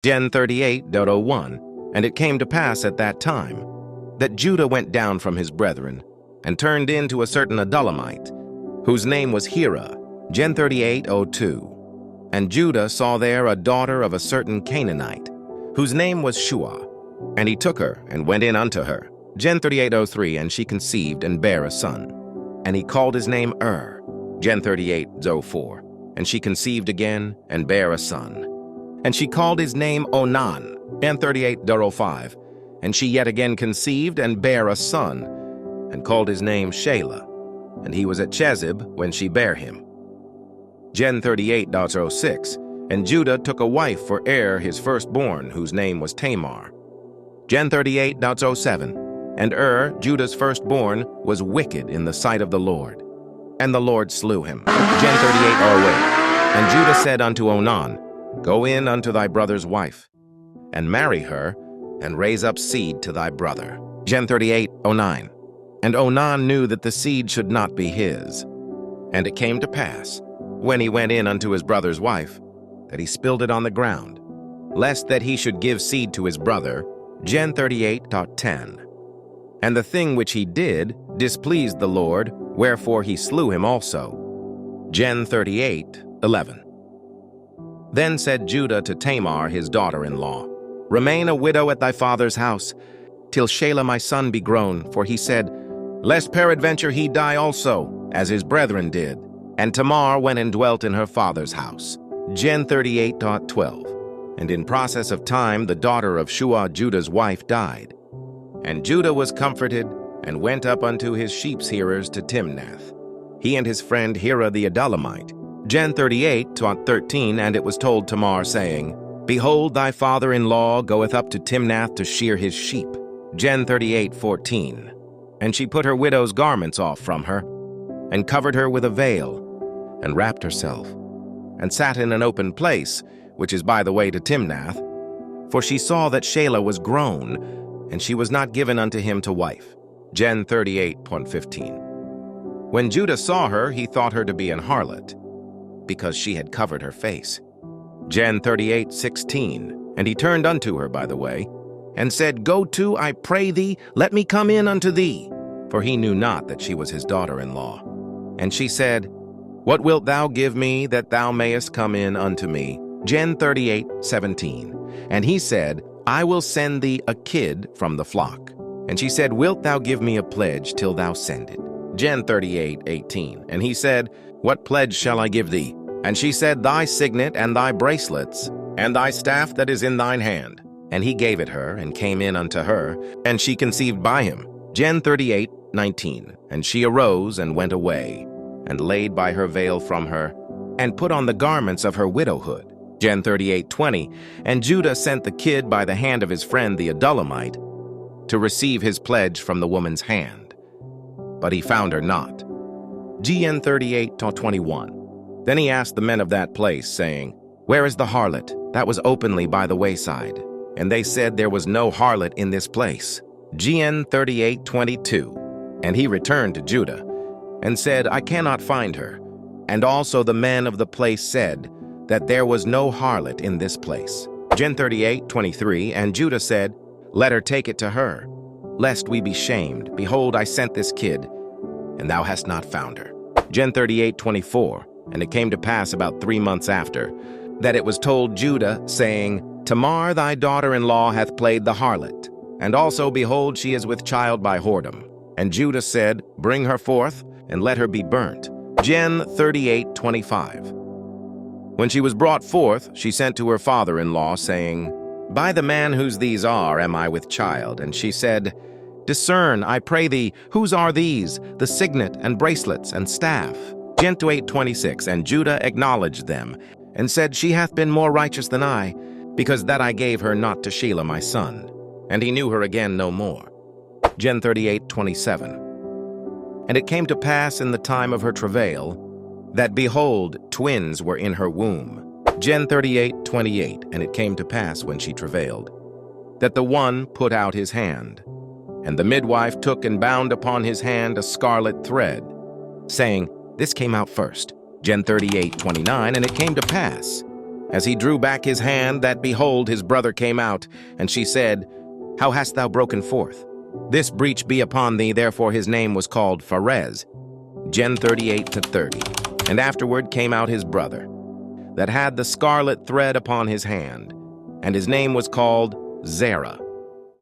Gen 38.01. And it came to pass at that time that Judah went down from his brethren and turned into a certain Adullamite, whose name was Hira. Gen 38.02. And Judah saw there a daughter of a certain Canaanite, whose name was Shua. And he took her and went in unto her. Gen 38.03. And she conceived and bare a son. And he called his name Gen 38.04. And she conceived again and bare a son. And she called his name Onan. Gen 38.05. And she yet again conceived and bare a son, and called his name Shelah. And he was at Chezib when she bare him. Gen 38.06. And Judah took a wife for his firstborn, whose name was Tamar. Gen 38.07. And Judah's firstborn, was wicked in the sight of the Lord, and the Lord slew him. Gen 38.08. And Judah said unto Onan, Go in unto thy brother's wife, and marry her, and raise up seed to thy brother. Gen 38.09. And Onan knew that the seed should not be his. And it came to pass, when he went in unto his brother's wife, that he spilled it on the ground, lest that he should give seed to his brother. Gen 38.10. And the thing which he did displeased the Lord, wherefore he slew him also. Gen 38.11. Then said Judah to Tamar his daughter-in-law, Remain a widow at thy father's house, till Shelah my son be grown, for he said, Lest peradventure he die also, as his brethren did. And Tamar went and dwelt in her father's house. Gen 38.12. And in process of time the daughter of Shua Judah's wife died. And Judah was comforted, and went up unto his sheep-shearers to Timnath, he and his friend Hira the Adullamite. Gen 38.13. And it was told Tamar, saying, Behold, thy father-in-law goeth up to Timnath to shear his sheep. Gen 38.14. And she put her widow's garments off from her, and covered her with a veil, and wrapped herself, and sat in an open place, which is by the way to Timnath, for she saw that Shelah was grown, and she was not given unto him to wife. Gen 38.15. When Judah saw her, he thought her to be an harlot, because she had covered her face. Gen 38.16. And he turned unto her by the way, and said, Go to, I pray thee, let me come in unto thee. For he knew not that she was his daughter-in-law. And she said, What wilt thou give me that thou mayest come in unto me? Gen 38.17. And he said, I will send thee a kid from the flock. And she said, Wilt thou give me a pledge till thou send it? Gen 38.18. And he said, What pledge shall I give thee? And she said, Thy signet and thy bracelets, and thy staff that is in thine hand. And he gave it her, and came in unto her, and she conceived by him. Gen 38.19. And she arose and went away, and laid by her veil from her, and put on the garments of her widowhood. Gen 38.20. And Judah sent the kid by the hand of his friend the Adullamite, to receive his pledge from the woman's hand. But he found her not. Gen 38.21. Then he asked the men of that place, saying, Where is the harlot that was openly by the wayside? And they said, There was no harlot in this place. Gen 38.22. And he returned to Judah, and said, I cannot find her. And also the men of the place said, that there was no harlot in this place. Gen 38.23. And Judah said, Let her take it to her, lest we be shamed. Behold, I sent this kid, and thou hast not found her. Gen 38.24. And it came to pass about 3 months after, that it was told Judah, saying, Tamar thy daughter-in-law hath played the harlot, and also, behold, she is with child by whoredom. And Judah said, Bring her forth, and let her be burnt. Gen 38.25. When she was brought forth, she sent to her father-in-law, saying, By the man whose these are am I with child. And she said, Discern, I pray thee, whose are these, the signet and bracelets and staff? Gen 8.26. And Judah acknowledged them, and said, She hath been more righteous than I, because that I gave her not to Shelah my son. And he knew her again no more. Gen 38.27. And it came to pass in the time of her travail, that behold, twins were in her womb. Gen 38.28. And it came to pass when she travailed, that the one put out his hand, and the midwife took and bound upon his hand a scarlet thread, saying, This came out first. Gen 38.29. And it came to pass, As he drew back his hand, that behold, his brother came out, and she said, How hast thou broken forth? This breach be upon thee, therefore his name was called Pharez. Gen 38-30. And afterward came out his brother, that had the scarlet thread upon his hand, and his name was called Zerah.